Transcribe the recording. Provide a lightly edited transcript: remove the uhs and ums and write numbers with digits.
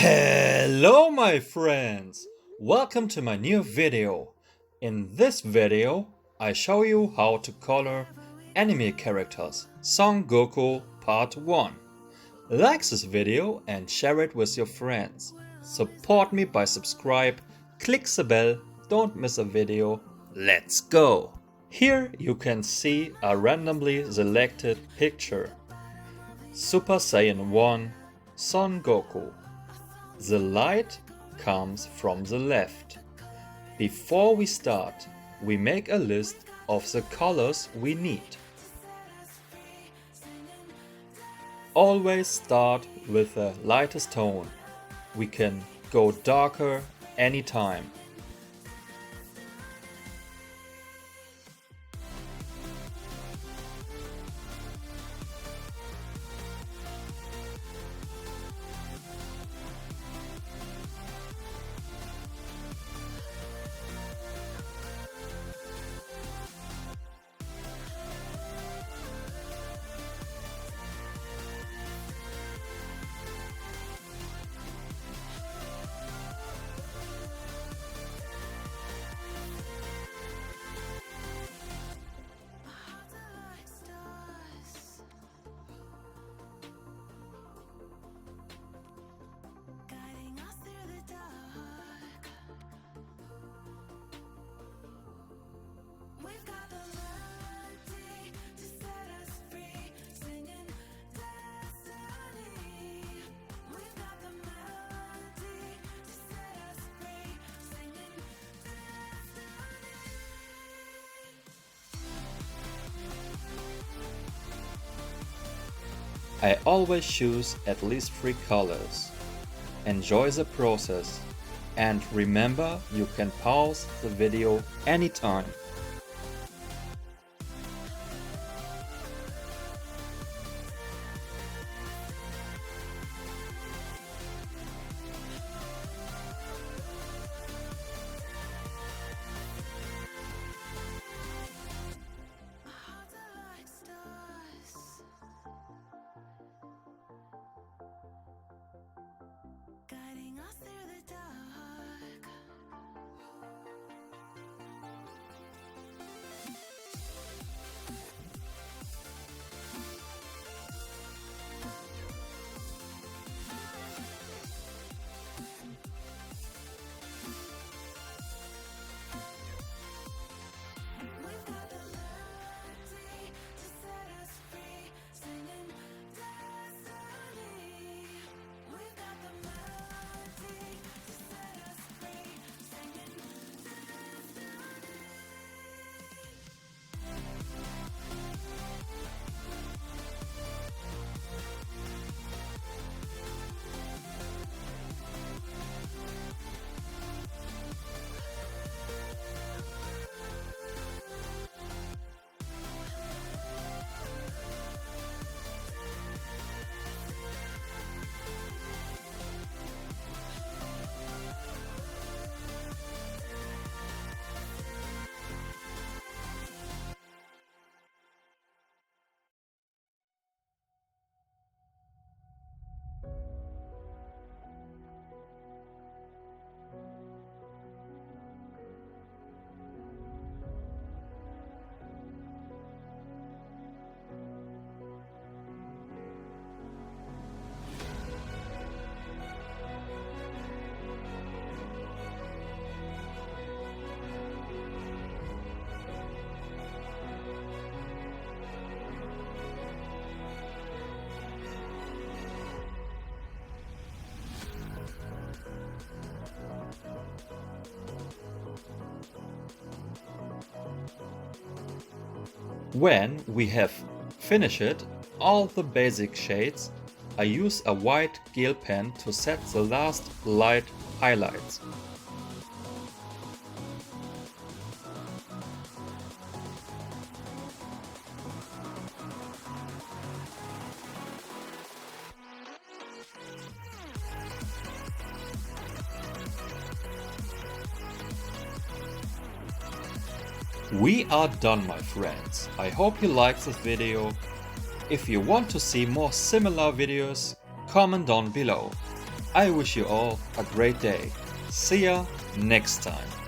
Hello my friends! Welcome to my new video. In this video, I show you how to color anime characters Son Goku Part 1. Like this video and share it with your friends. Support me by subscribe, click the bell, don't miss a video. Let's go! Here you can see a randomly selected picture. Super Saiyan 1 Son Goku. The light comes from the left. Before we start, we make a list of the colors we need. Always start with the lightest tone. We can go darker anytime. I always choose at least 3 colors. Enjoy the process and remember you can pause the video anytime. When we have finished all the basic shades, I use a white gel pen to set the last light highlights. We are done my friends. I hope you liked this video. If you want to see more similar videos, comment down below. I wish you all a great day. See ya next time.